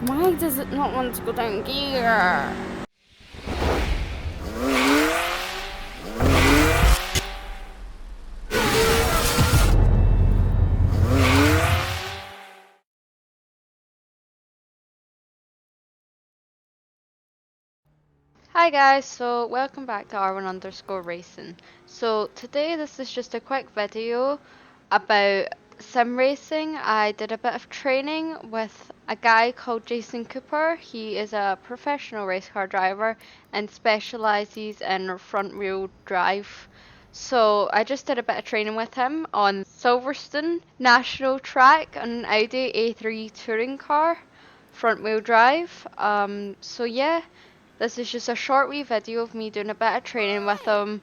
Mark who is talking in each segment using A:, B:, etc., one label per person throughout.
A: Why does it not want to go down gear? Hi guys, so welcome back to R1_Racing. So today this is just a quick video about sim racing. I did a bit of training with a guy called Jason Cooper. He is a professional race car driver and specialises in front wheel drive. So I just did a bit of training with him on Silverstone National Track on an Audi A3 touring car, front wheel drive. So yeah. This is just a short wee video of me doing a bit of training with him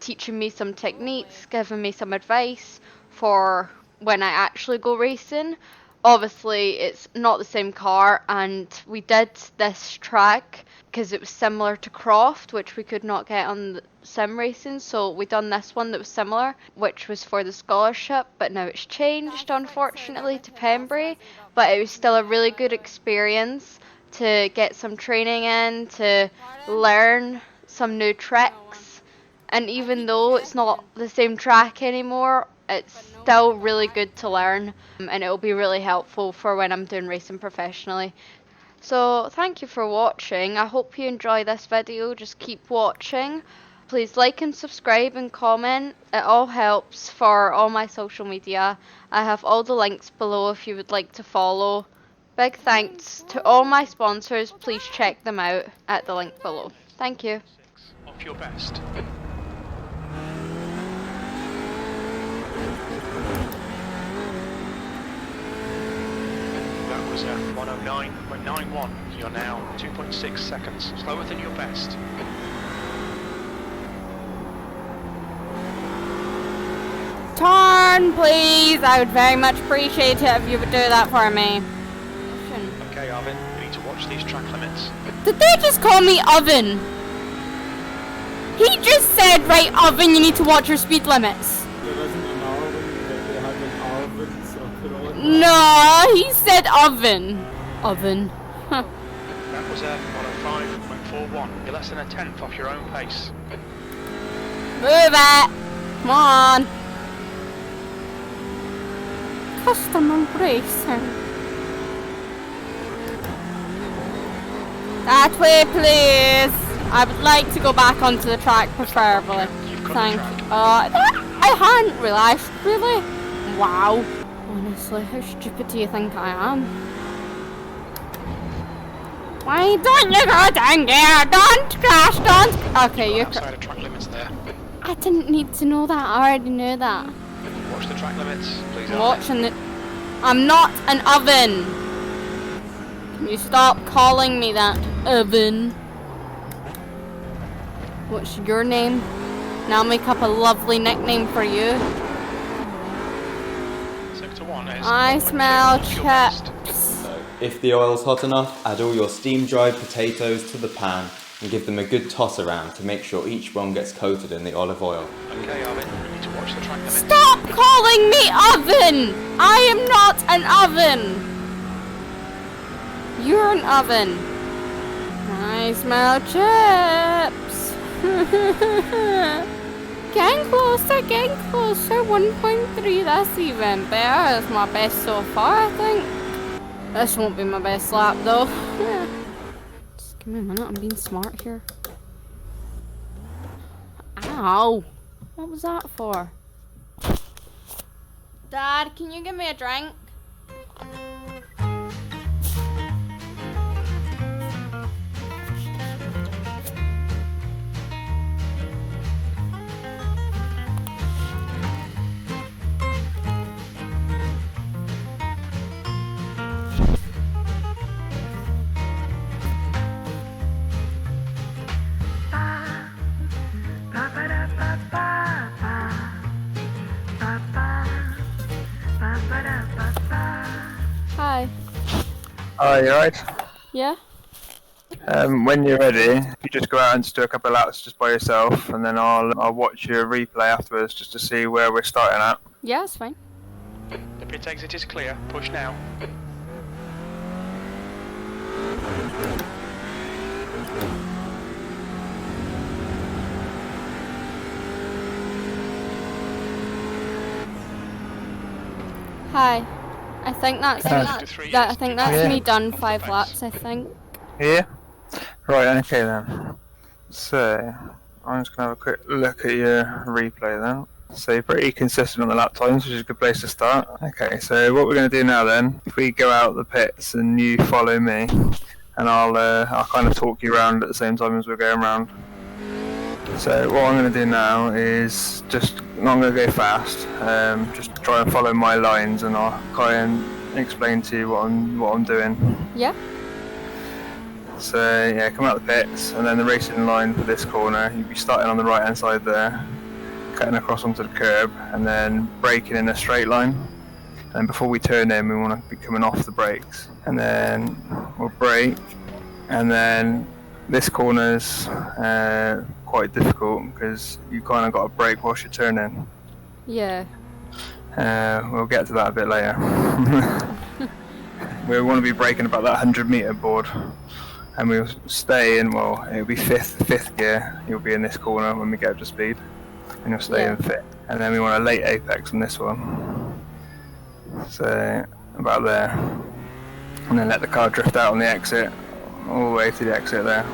A: teaching me some techniques, giving me some advice for when I actually go racing. Obviously, it's not the same car, and we did this track because it was similar to Croft, which we could not get on the sim racing. So we done this one that was similar, which was for the scholarship, but now it's changed, unfortunately, to Pembury. But it was still a really good experience to get some training in, to learn some new tricks. And even though it's not the same track anymore, it's still really good to learn, and it'll be really helpful for when I'm doing racing professionally. So thank you for watching. I hope you enjoy this video. Just keep watching. Please like and subscribe and comment. It all helps for all my social media. I have all the links below if you would like to follow. Big thanks to all my sponsors. Please check them out at the link below. Thank you.
B: Off your best. That was 109.91. You're now 2.6 seconds slower than your best.
A: Turn, please. I would very much appreciate it if you would do that for me.
B: Okay, Arvin, you need to watch these track limits.
A: Did they just call me Oven? He just said, right, Oven, you need to watch your speed limits.
C: There wasn't an Arvin, but they had an Arvin, so I put it on.
A: No, he said Oven. Oven. Huh.
B: That was 105.41. You're less than a tenth off your own pace.
A: Move it. Come on. Customer racing. That way, please. I would like to go back onto the track, preferably. Thank you. I hadn't realised, really. Wow. Honestly, how stupid do you think I am? Why don't you go down there? Don't crash, don't. Okay, you're
B: outside of track limits there.
A: I didn't need to know that. I already knew that.
B: Watch the track limits, please.
A: I'm watching it. I'm not an oven. Can you stop calling me that, oven? What's your name? Now make up a lovely nickname for you.
B: Sector 1 is
A: I smell chips.
D: If the oil's hot enough, add all your steam-dried potatoes to the pan and give them a good toss around to make sure each one gets coated in the olive oil.
B: Okay, Arvin, you need to watch the track limits.
A: Stop calling me oven! I am not an oven! You're an oven. I smell chips. Getting closer, 1.3, that's even better. That's my best so far, I think. This won't be my best lap though. Just give me a minute, I'm being smart here. Ow! What was that for? Dad, can you give me a drink? Hi.
E: Oh, you alright?
A: Yeah?
E: When you're ready, you just go out and just do a couple of laps just by yourself, and then I'll watch your replay afterwards just to see where we're starting at.
A: Yeah, it's fine.
B: The pit exit is clear. Push now.
A: Hi. I think that's
E: Yeah.
A: me done 5 laps, I think.
E: Yeah? Right, okay then. So, I'm just going to have a quick look at your replay then. So you're pretty consistent on the lap times, which is a good place to start. Okay, so what we're going to do now then, if we go out the pits and you follow me, and I'll kind of talk you around at the same time as we're going around. So what I'm going to do now is just, I'm not going to go fast, just try and follow my lines, and I'll try and explain to you what I'm doing.
A: Yeah?
E: So yeah, come out the pits, and then the racing line for this corner, you'd be starting on the right hand side there, cutting across onto the curb, and then braking in a straight line. And before we turn in, we want to be coming off the brakes, and then we'll brake, and then this corner's quite difficult because you kind of got to brake whilst you're turning.
A: Yeah.
E: We'll get to that a bit later. We want to be braking about that 100 metre board, and we'll stay in, well, it'll be fifth gear, you'll be in this corner when we get up to speed, and you'll stay in fifth. And then we want a late apex on this one. So, about there. And then let the car drift out on the exit, all the way to the exit there.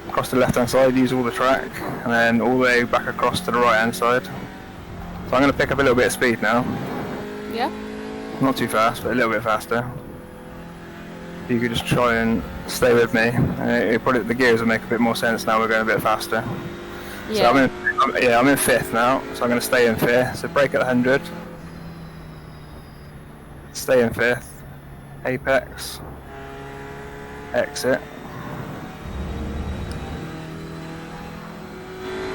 E: Across the left hand side, use all the track, and then all the way back across to the right hand side. So I'm going to pick up a little bit of speed now.
A: Yeah?
E: Not too fast, but a little bit faster. You could just try and stay with me. Probably the gears will make a bit more sense now we're going a bit faster.
A: Yeah.
E: So I'm in fifth now, so I'm going to stay in fifth. So brake at 100. Stay in fifth. Apex. Exit.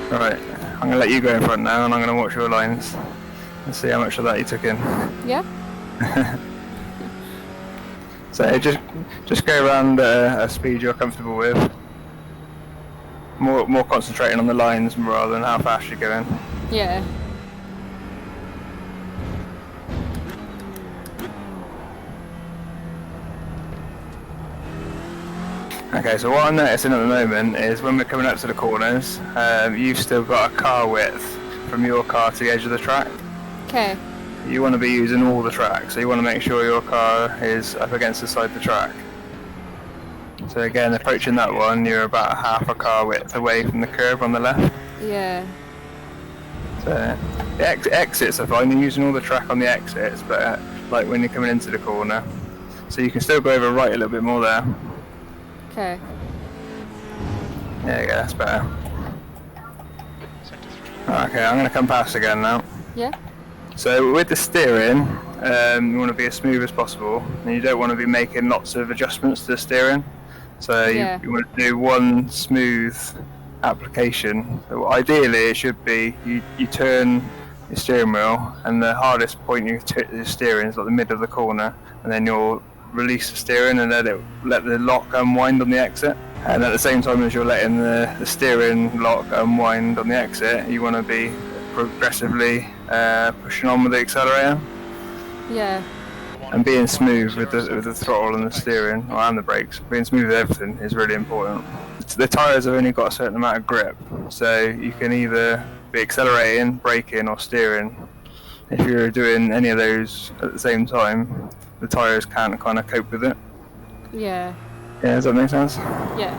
E: Right, I'm going to let you go in front now, and I'm going to watch your lines and see how much of that you took in.
A: Yeah?
E: So just go around a speed you're comfortable with. More concentrating on the lines rather than how fast you're going.
A: Yeah.
E: Okay, so what I'm noticing at the moment is when we're coming up to the corners, you've still got a car width from your car to the edge of the track.
A: Okay.
E: You want to be using all the track, so you want to make sure your car is up against the side of the track. So again, approaching that one, you're about half a car width away from the curb on the left.
A: Yeah.
E: So the exits are fine, you're using all the track on the exits, but like when you're coming into the corner. So you can still go over right a little bit more there.
A: Okay.
E: There you go, that's better. Okay, I'm going to come past again now.
A: Yeah?
E: So with the steering, you want to be as smooth as possible, and you don't want to be making lots of adjustments to the steering. So you want to do one smooth application. So ideally it should be you turn your steering wheel, and the hardest point you your steering is like the middle of the corner, and then you'll release the steering and let the lock unwind on the exit. And at the same time as you're letting the steering lock unwind on the exit, you want to be progressively pushing on with the accelerator.
A: Yeah.
E: And being smooth with the throttle and the steering, and the brakes. Being smooth with everything is really important. The tyres have only got a certain amount of grip, so you can either be accelerating, braking or steering. If you're doing any of those at the same time, the tyres can't kind of cope with it.
A: Yeah.
E: Yeah, does that make sense?
A: Yeah.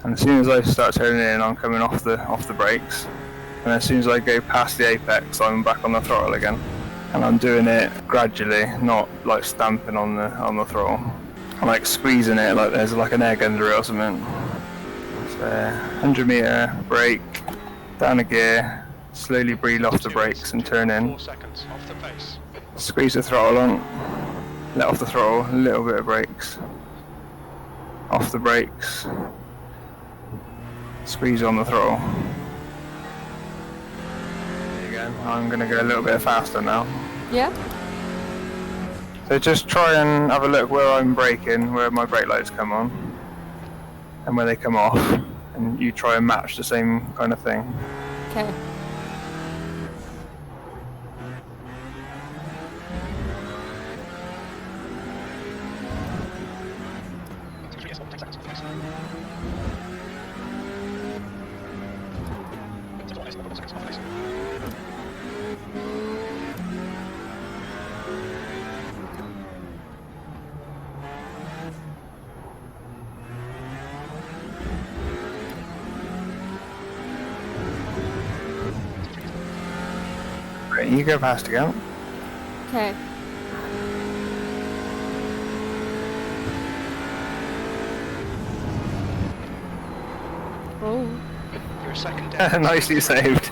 E: And as soon as I start turning in, I'm coming off the brakes. And as soon as I go past the apex, I'm back on the throttle again. And I'm doing it gradually, not like stamping on the throttle. I'm like squeezing it like there's like an egg under it or something. So 100 metre brake, down a gear, slowly breathe off the brakes and turn in.
B: 4 seconds off the pace.
E: Squeeze the throttle on, let off the throttle, a little bit of brakes. Off the brakes, squeeze on the throttle. I'm going to go a little bit faster now.
A: Yeah?
E: So just try and have a look where I'm braking, where my brake lights come on, and where they come off, and you try and match the same kind of thing.
A: Okay.
E: Right, you go past again.
A: Okay. Oh.
B: You're a second down.
E: Nicely saved.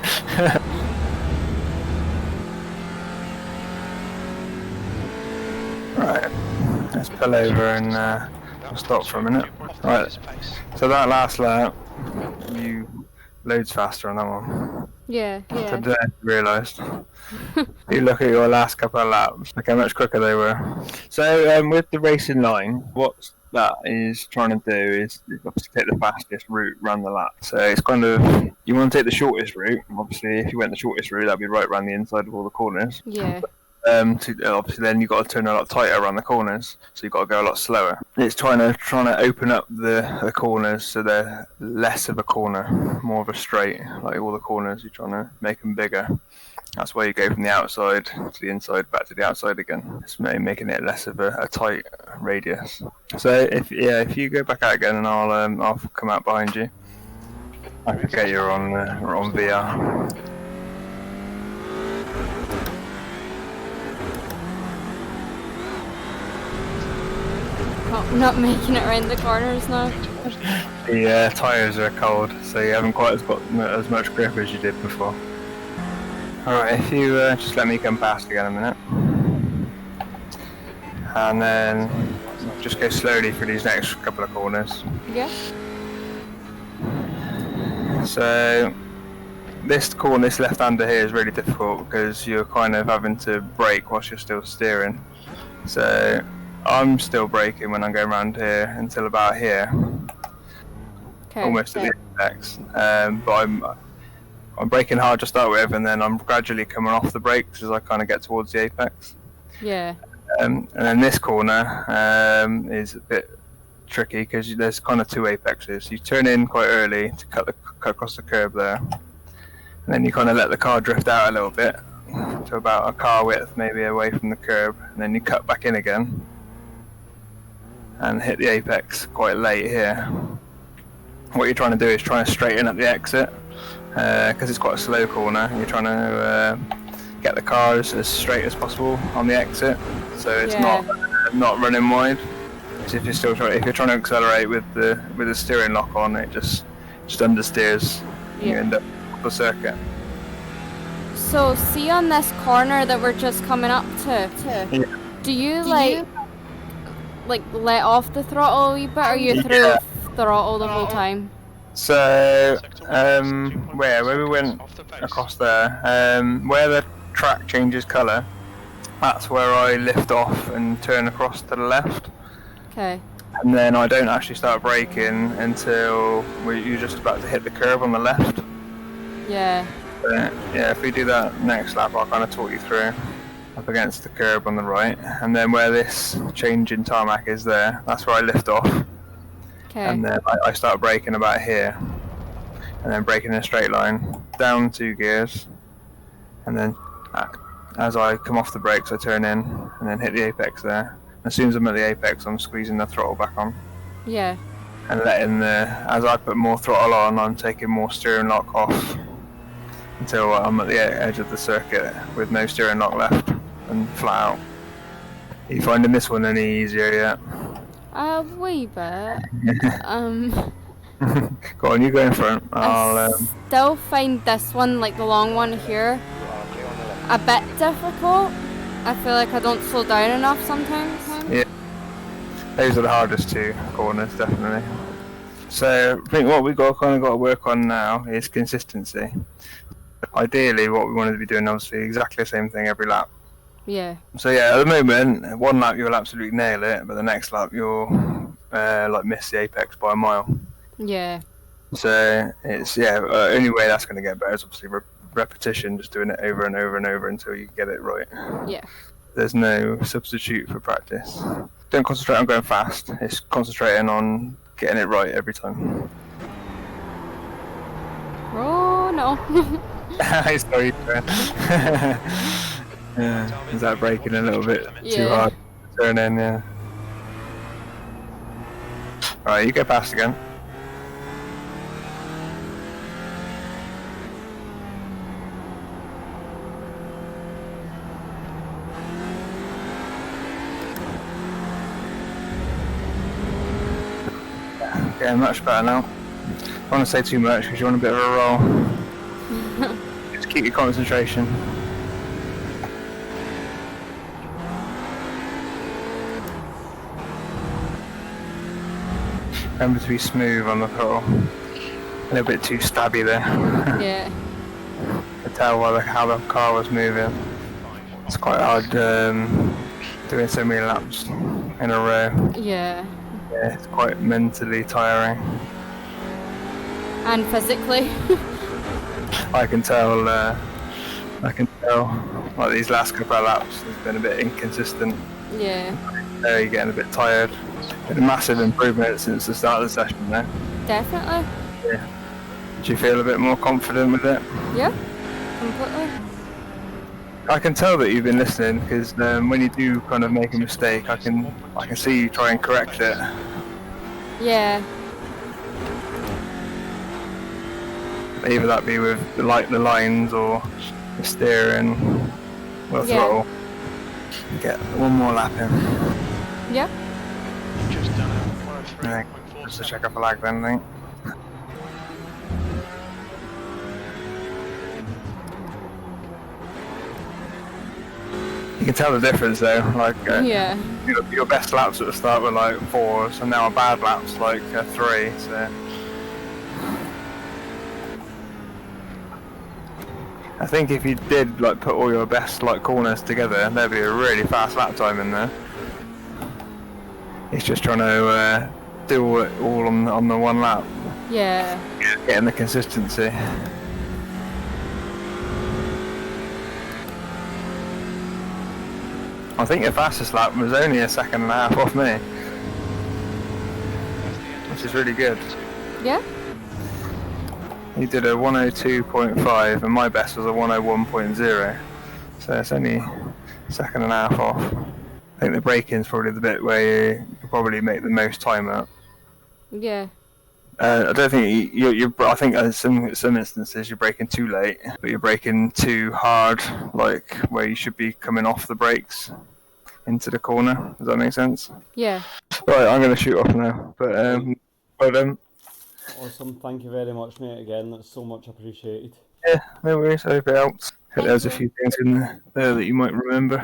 E: Right, let's pull over and we'll stop for a minute. Right, so that last lap, you loads faster on that one.
A: Yeah,
E: I
A: yeah.
E: don't know if you realised. You look at your last couple of laps, look how much quicker they were. So with the racing line, what that is trying to do is obviously take the fastest route, run the lap. So it's kind of, you want to take the shortest route. Obviously, if you went the shortest route, that'd be right around the inside of all the corners.
A: Yeah.
E: Obviously, then you've got to turn a lot tighter around the corners, so you've got to go a lot slower. It's trying to open up the corners so they're less of a corner, more of a straight. Like all the corners, you're trying to make them bigger. That's why you go from the outside to the inside, back to the outside again. It's making it less of a tight radius. So if you go back out again, and I'll come out behind you. I forget you're on VR.
A: Oh, not making it around the corners now.
E: The tyres are cold, so you haven't quite got as much grip as you did before. Alright, if you just let me come past again a minute. And then just go slowly for these next couple of corners.
A: Yeah.
E: So this corner, this left-hander here is really difficult because you're kind of having to brake whilst you're still steering. So I'm still braking when I'm going around here until about here.
A: Okay.
E: Almost at the apex. But I'm braking hard to start with, and then I'm gradually coming off the brakes as I kind of get towards the apex.
A: Yeah.
E: And then this corner is a bit tricky because there's kind of two apexes. You turn in quite early to cut across the curb there, and then you kind of let the car drift out a little bit to about a car width maybe away from the curb, and then you cut back in again and hit the apex quite late here. What you're trying to do is try and straighten up the exit. Because it's quite a slow corner, you're trying to get the car as straight as possible on the exit, so it's not running wide. So if you're trying to accelerate with the steering lock on, it just understeers. You end up off the circuit.
A: So see on this corner that we're just coming up to, do you like let off the throttle a wee bit, or you through throttle the whole time?
E: So where we went across there, where the track changes colour, that's where I lift off and turn across to the left.
A: Okay.
E: And then I don't actually start braking until you're just about to hit the curb on the left.
A: Yeah.
E: Yeah, if we do that next lap, I'll kind of talk you through up against the curb on the right. And then where this change in tarmac is there, that's where I lift off.
A: Okay.
E: And then I start braking about here. And then braking in a straight line, down 2 gears. And then as I come off the brakes, I turn in and then hit the apex there. As soon as I'm at the apex, I'm squeezing the throttle back on.
A: Yeah.
E: And as I put more throttle on, I'm taking more steering lock off until I'm at the edge of the circuit with no steering lock left and flat out. Are you finding this one any easier yet?
A: A wee bit.
E: Go on, you go in front.
A: I still find this one, like the long one here, a bit difficult. I feel like I don't slow down enough sometimes.
E: Yeah, those are the hardest 2 corners, definitely. So I think what we've got to work on now is consistency. Ideally, what we want to be doing, obviously, exactly the same thing every lap.
A: Yeah.
E: So yeah, at the moment, one lap you'll absolutely nail it, but the next lap you'll miss the apex by a mile.
A: Yeah.
E: So it's only way that's going to get better is obviously repetition, just doing it over and over and over until you get it right.
A: Yeah.
E: There's no substitute for practice. Don't concentrate on going fast. It's concentrating on getting it right every time.
A: Oh no.
E: Sorry, yeah, is that braking a little bit too hard to turn in? Yeah. Alright, you go past again. Getting much better now. I don't want to say too much because you want a bit of a roll. Just keep your concentration. Remember to be smooth on the throttle. A little bit too stabby there.
A: Yeah.
E: I tell how the car was moving. It's quite hard doing so many laps in a row.
A: Yeah.
E: Yeah, it's quite mentally tiring.
A: And physically.
E: I can tell. Like these last couple of laps, has been a bit inconsistent.
A: Yeah.
E: You're getting a bit tired. Been a massive improvement since the start of the session, though.
A: Definitely.
E: Yeah. Do you feel a bit more confident with it?
A: Yeah. Completely.
E: I can tell that you've been listening because when you do kind of make a mistake, I can see you try and correct it.
A: Yeah.
E: Either that be with the lines or the steering or the
A: Yeah.
E: throttle. Get one more lap in.
A: Yeah.
B: Just done it.
E: Yeah,
B: 103.4
E: just to check a flag then, I think. You can tell the difference though, like
A: Yeah.
E: your best laps at the start were like 4s and now bad laps like 3, so I think if you did like put all your best like corners together, there'd be a really fast lap time in there. It's just trying to do it all on the one lap,
A: Yeah.
E: getting the consistency. I think your fastest lap was only a second and a half off me, which is really good.
A: Yeah.
E: He did a 102.5 and my best was a 101.0, so it's only a second and a half off. I think the braking probably the bit where you could probably make the most time out.
A: Yeah.
E: I don't think you're. I think in some instances you're braking too late, but you're braking too hard, like where you should be coming off the brakes into the corner. Does that make sense?
A: Yeah.
E: Right, I'm going to shoot off now. But
C: Awesome, thank you very much, mate, again, that's so much appreciated.
E: yeah, no worries. I hope it helps.
A: Thank
E: There's a
A: you.
E: few things in there that you might remember.